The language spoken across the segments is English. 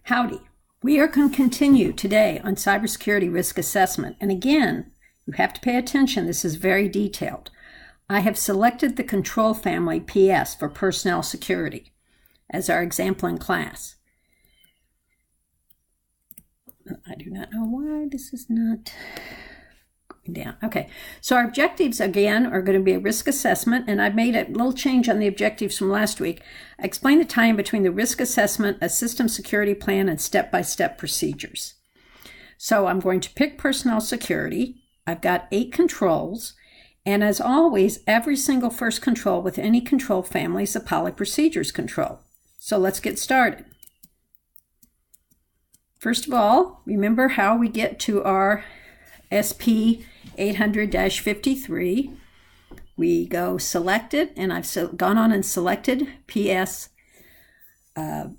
Howdy. We are going to continue today on cybersecurity risk assessment. And again, you have to pay attention. This is very detailed. I have selected the control family PS for personnel security as our example in class. I do not know why this is not going down. Okay, so our objectives again are going to be a risk assessment, and I've made a little change on the objectives from last week. I explained the tie-in between the risk assessment, a system security plan, and step-by-step procedures. So I'm going to pick personnel security. I've got 8 controls, and as always, every single first control with any control family is a poly procedures control. So let's get started. First of all, remember how we get to our SP 800-53. We go selected, and I've gone on and selected PS, the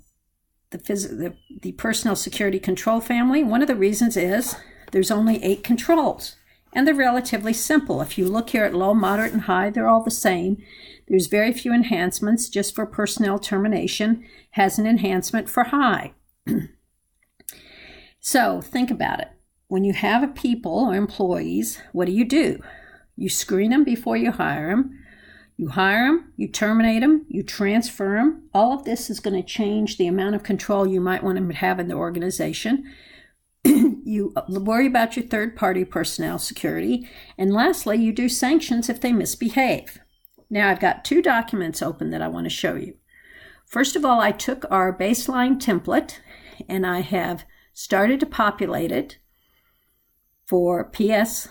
personnel security control family. One of the reasons is there's only 8 controls, and they're relatively simple. If you look here at low, moderate, and high, they're all the same. There's very few enhancements. Just for personnel termination has an enhancement for high. So think about it. When you have people or employees, what do? You screen them before you hire them. You hire them, you terminate them, you transfer them. All of this is going to change the amount of control you might want to have in the organization. You worry about your third-party personnel security. And lastly, you do sanctions if they misbehave. Now, I've got 2 documents open that I want to show you. First of all, I took our baseline template, and I have started to populate it for PS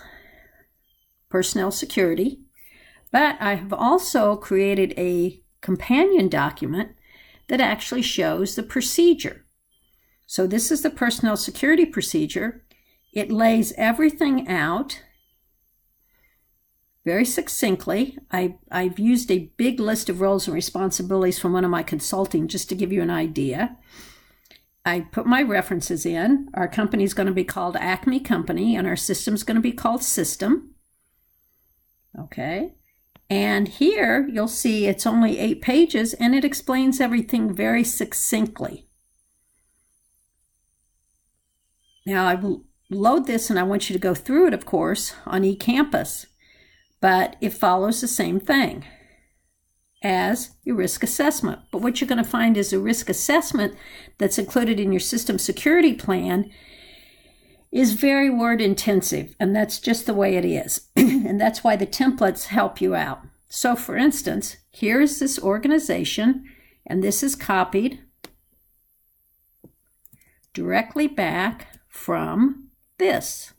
personnel security, but I have also created a companion document that actually shows the procedure. So this is the personnel security procedure. It lays everything out very succinctly. I've used a big list of roles and responsibilities from one of my consulting just to give you an idea. I put my references in. Our company is going to be called Acme Company, and our system is going to be called System. Okay. And here you'll see it's only 8 pages, and it explains everything very succinctly. Now I will load this, and I want you to go through it, of course, on eCampus, but it follows the same thing as your risk assessment. But what you're going to find is a risk assessment that's included in your system security plan is very word intensive, and that's just the way it is. And that's why the templates help you out. So for instance, here is this organization, and this is copied directly back from this.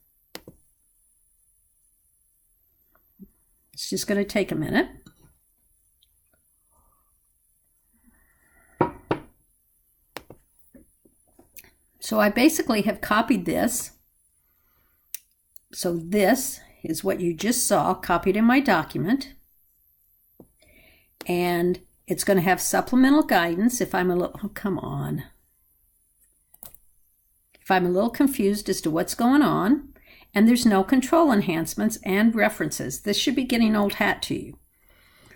It's just going to take a minute. So I basically have copied this. So this is what you just saw copied in my document. And it's going to have supplemental guidance if I'm a little, oh, come on. If I'm a little confused as to what's going on. And there's no control enhancements and references. This should be getting old hat to you.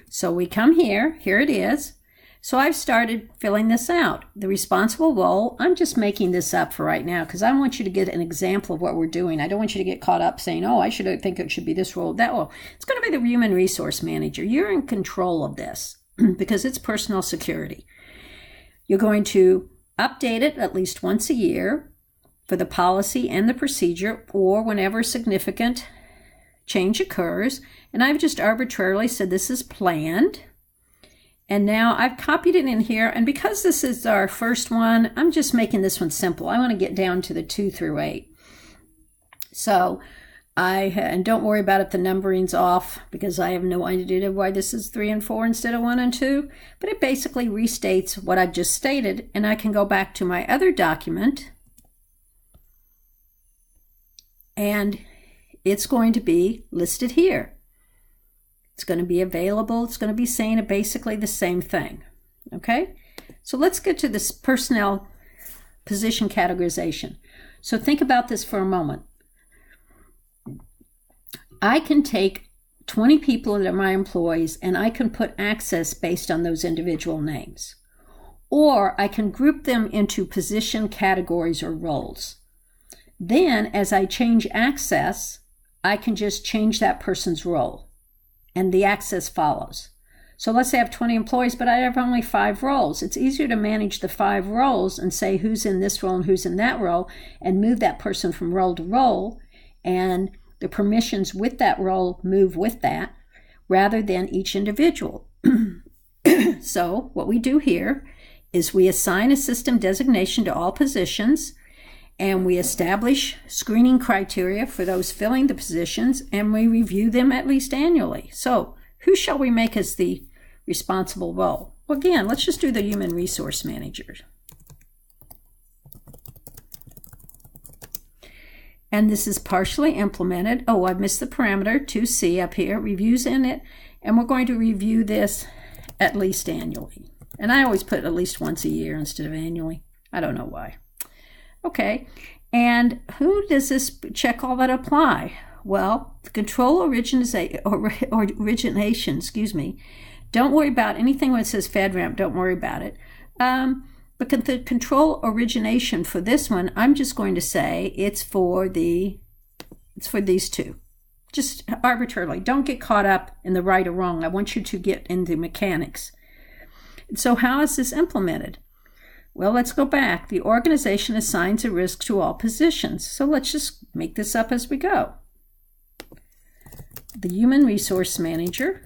So we come here it is. So I've started filling this out. The responsible role, I'm just making this up for right now because I want you to get an example of what we're doing. I don't want you to get caught up saying, oh, I should think it should be this role, that role. It's going to be the human resource manager. You're in control of this because it's personnel security. You're going to update it at least once a year for the policy and the procedure or whenever significant change occurs. And I've just arbitrarily said this is planned. And now I've copied it in here, and because this is our first one, I'm just making this one simple. I want to get down to the 2 through 8. So and don't worry about if the numbering's off, because I have no idea why this is 3 and 4 instead of 1 and 2. But it basically restates what I just stated, and I can go back to my other document, and it's going to be listed here. It's going to be available. It's going to be saying basically the same thing. Okay? So let's get to this personnel position categorization. So think about this for a moment. I can take 20 people that are my employees, and I can put access based on those individual names. or I can group them into position categories or roles. Then, as I change access, I can just change that person's role, and the access follows. So let's say I have 20 employees, but I have only 5 roles. It's easier to manage the 5 roles and say who's in this role and who's in that role, and move that person from role to role, and the permissions with that role move with that, rather than each individual. So what we do here is we assign a system designation to all positions, and we establish screening criteria for those filling the positions, and we review them at least annually. So who shall we make as the responsible role? Well, again, let's just do the human resource manager. And this is partially implemented. Oh, I missed the parameter 2C up here, reviews in it, and we're going to review this at least annually. And I always put at least once a year instead of annually. I don't know why. Okay, and who does this check all that apply? Well, the control origination, don't worry about anything when it says FedRAMP, don't worry about it. But the control origination for this one, I'm just going to say it's for these two. Just arbitrarily. Don't get caught up in the right or wrong. I want you to get into mechanics. So how is this implemented? Well, let's go back. The organization assigns a risk to all positions. So let's just make this up as we go. The human resource manager,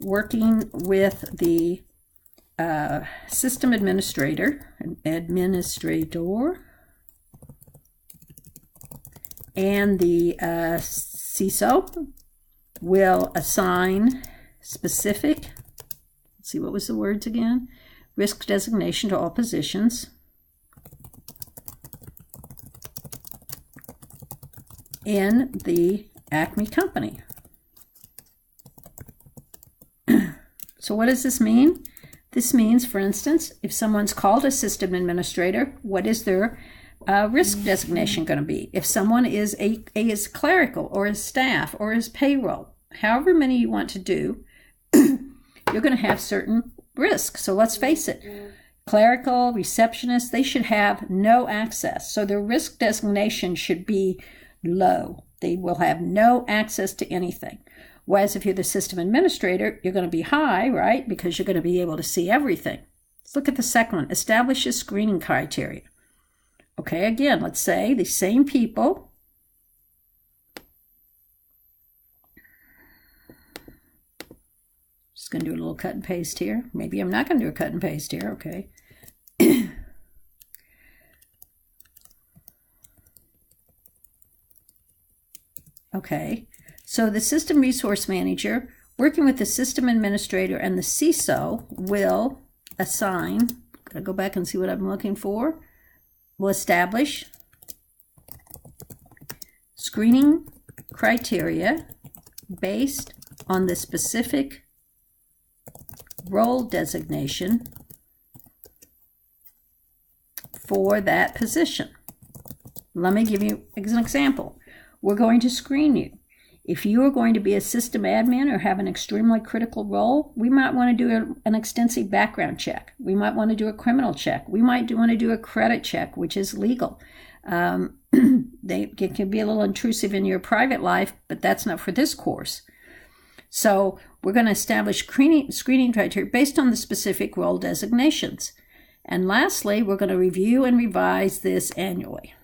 working with the system administrator, and the CISO will assign specific, let's see, what was the words again? Risk designation to all positions in the Acme company. So what does this mean? This means, for instance, if someone's called a system administrator, what is their risk designation going to be? If someone is is clerical or is staff or is payroll, however many you want to do, you're going to have certain risks. So let's face it, clerical, receptionists, they should have no access. So their risk designation should be low. They will have no access to anything. Whereas if you're the system administrator, you're going to be high, right? Because you're going to be able to see everything. Let's look at the second one. Establishes screening criteria. Okay, again, let's say the same people. Just going to do a little cut and paste here. Maybe I'm not going to do a cut and paste here. Okay. Okay. So the system resource manager, working with the system administrator and the CISO, will assign, gotta go back and see what I'm looking for, will establish screening criteria based on the specific role designation for that position. Let me give you an example. We're going to screen you. If you are going to be a system admin or have an extremely critical role, we might want to do an extensive background check. We might want to do a criminal check. We might want to do a credit check, which is legal. It can be a little intrusive in your private life, but that's not for this course. So we're going to establish screening criteria based on the specific role designations. And lastly, we're going to review and revise this annually.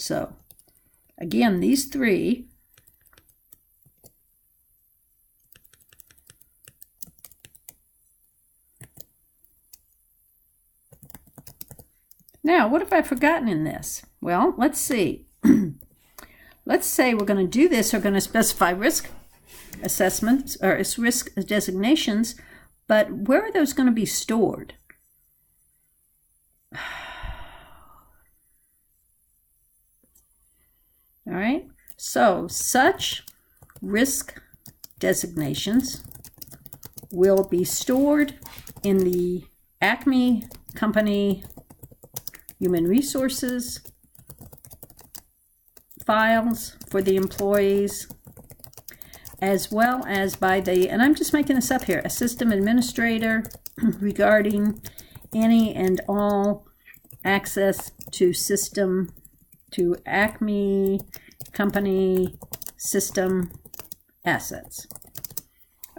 So, again, these three now, what have I forgotten in this? Well, let's see. Let's say we're going to do this. We're going to specify risk assessments or risk designations, but where are those going to be stored? All right, so such risk designations will be stored in the Acme Company Human Resources files for the employees, as well as by the, and I'm just making this up here, a system administrator regarding any and all access to Acme company system assets.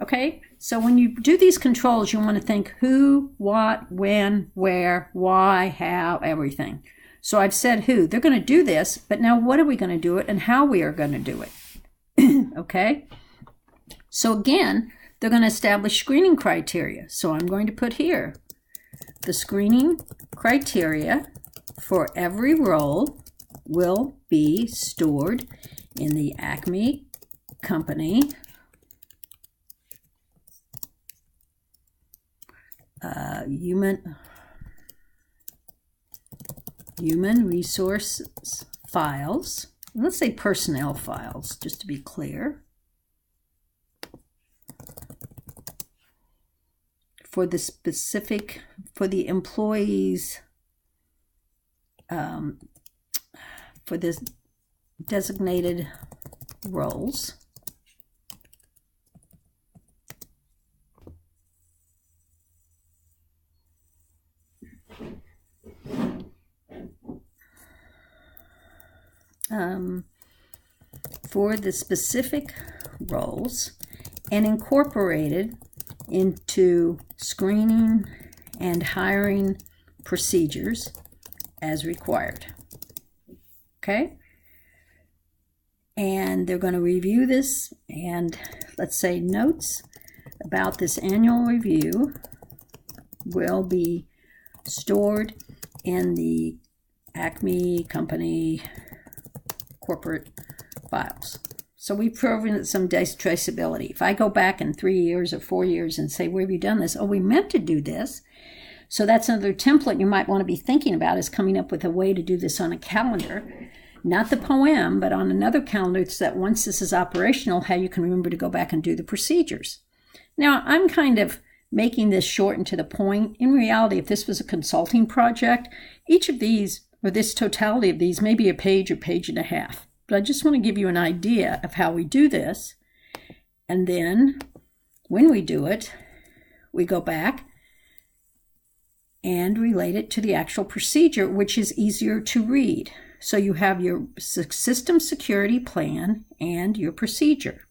Okay, so when you do these controls, you want to think who, what, when, where, why, how, everything. So I've said who. They're going to do this, but now what are we going to do it and how we are going to do it? Okay, so again, they're going to establish screening criteria. So I'm going to put here the screening criteria for every role will be stored in the Acme company human resources files. Let's say personnel files, just to be clear. For the specific, for the employees, for this designated roles. For the specific roles and incorporated into screening and hiring procedures as required. Okay? And they're going to review this, and let's say notes about this annual review will be stored in the Acme company corporate files. So we've proven some traceability. If I go back in 3 years or 4 years and say, where have you done this? Oh, we meant to do this. So that's another template you might want to be thinking about, is coming up with a way to do this on a calendar. Not the poem, but on another calendar, so that once this is operational, how you can remember to go back and do the procedures. Now, I'm kind of making this short and to the point. In reality, if this was a consulting project, each of these, or this totality of these, may be a page or page and a half. But I just want to give you an idea of how we do this. And then when we do it, we go back and relate it to the actual procedure, which is easier to read. So you have your system security plan and your procedure.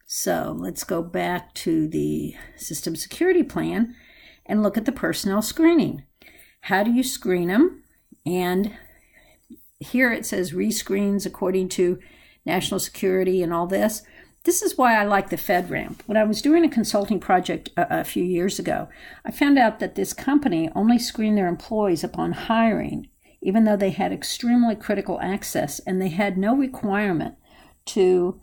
So let's go back to the system security plan and look at the personnel screening. How do you screen them? And here it says rescreens according to national security and all this. This is why I like the FedRAMP. When I was doing a consulting project a few years ago, I found out that this company only screened their employees upon hiring, even though they had extremely critical access, and they had no requirement to,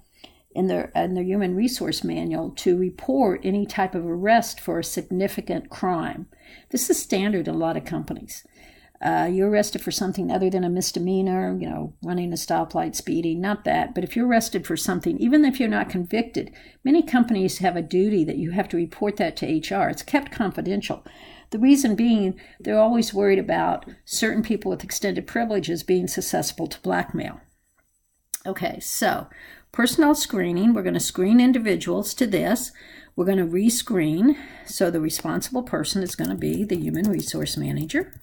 in their human resource manual, to report any type of arrest for a significant crime. This is standard in a lot of companies. You're arrested for something other than a misdemeanor, running a stoplight, speeding, not that. But if you're arrested for something, even if you're not convicted, many companies have a duty that you have to report that to HR. It's kept confidential. The reason being, they're always worried about certain people with extended privileges being susceptible to blackmail. Okay, so personnel screening, we're going to screen individuals to this. We're going to rescreen. So the responsible person is going to be the human resource manager.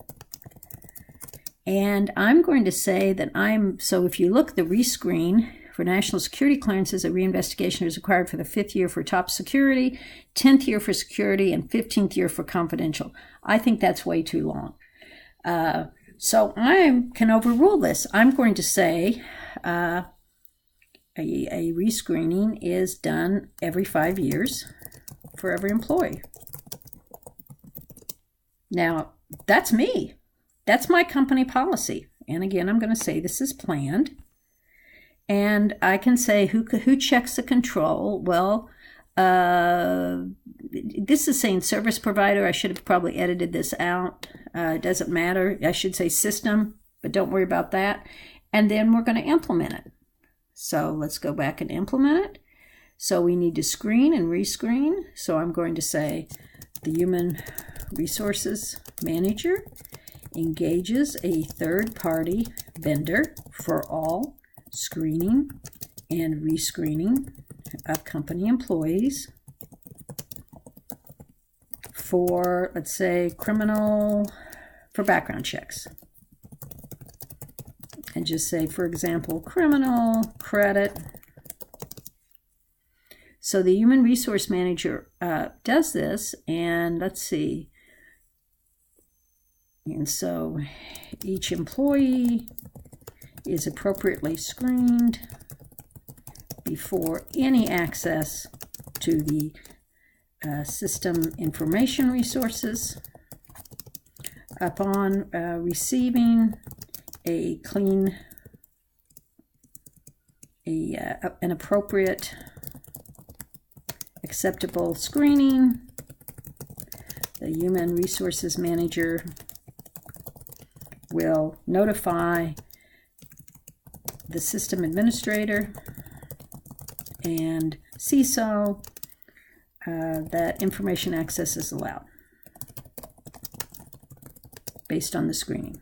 And I'm going to say that so if you look, the rescreen for national security clearances, a reinvestigation is required for the 5th year for top security, 10th year for security, and 15th year for confidential. I think that's way too long. So I can overrule this. I'm going to say a rescreening is done every 5 years for every employee. Now, that's me. That's my company policy. And again, I'm going to say this is planned. And I can say who checks the control. Well, this is saying service provider. I should have probably edited this out. It doesn't matter. I should say system, but don't worry about that. And then we're going to implement it. So let's go back and implement it. So we need to screen and rescreen. So I'm going to say the human resources manager engages a third-party vendor for all screening and rescreening of company employees for, let's say, for background checks. And just say, for example, criminal credit. So the human resource manager does this, and let's see. And so each employee is appropriately screened before any access to the system information resources. Upon receiving an appropriate, acceptable screening, the human resources manager will notify the system administrator and CISO that information access is allowed based on the screening.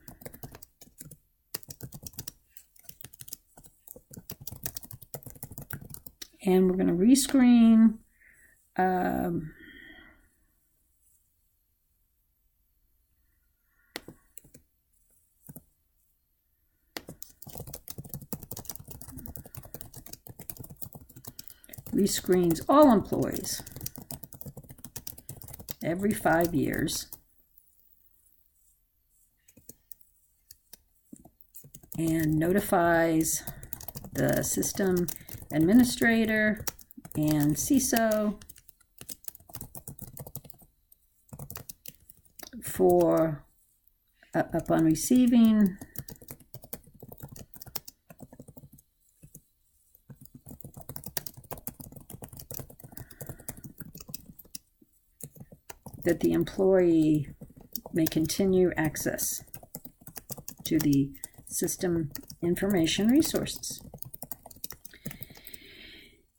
And we're going to rescreen rescreens all employees every 5 years and notifies the system administrator and CISO for upon receiving that the employee may continue access to the system information resources.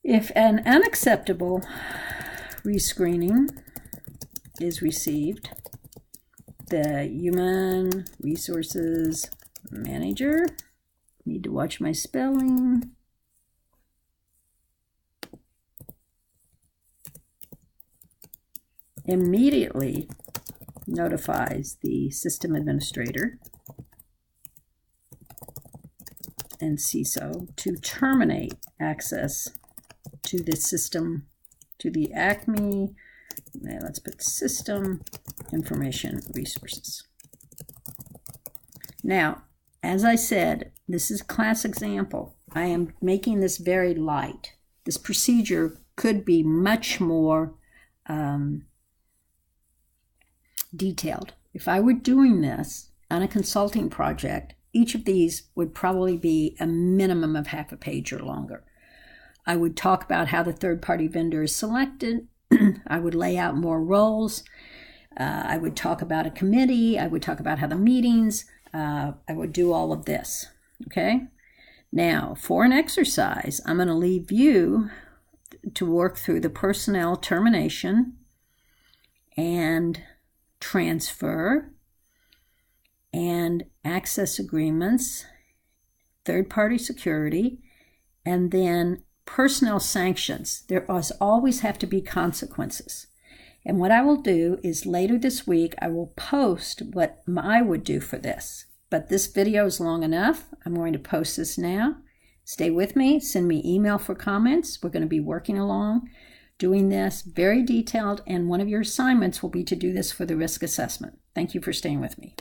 If an unacceptable rescreening is received, the human resources manager, need to watch my spelling, immediately notifies the system administrator and CISO to terminate access to the system, to the ACME, let's put system information resources. Now, as I said, this is a class example. I am making this very light. This procedure could be much more detailed. If I were doing this on a consulting project, each of these would probably be a minimum of half a page or longer. I would talk about how the third-party vendor is selected. I would lay out more roles. I would talk about a committee. I would talk about how the meetings. I would do all of this. Okay? Now, for an exercise, I'm going to leave you to work through the personnel termination and transfer and access agreements, third-party security, and then personnel sanctions. There always have to be consequences. And what I will do is later this week, I will post what I would do for this. But this video is long enough. I'm going to post this now. Stay with me. Send me email for comments. We're going to be working along, doing this very detailed, and one of your assignments will be to do this for the risk assessment. Thank you for staying with me.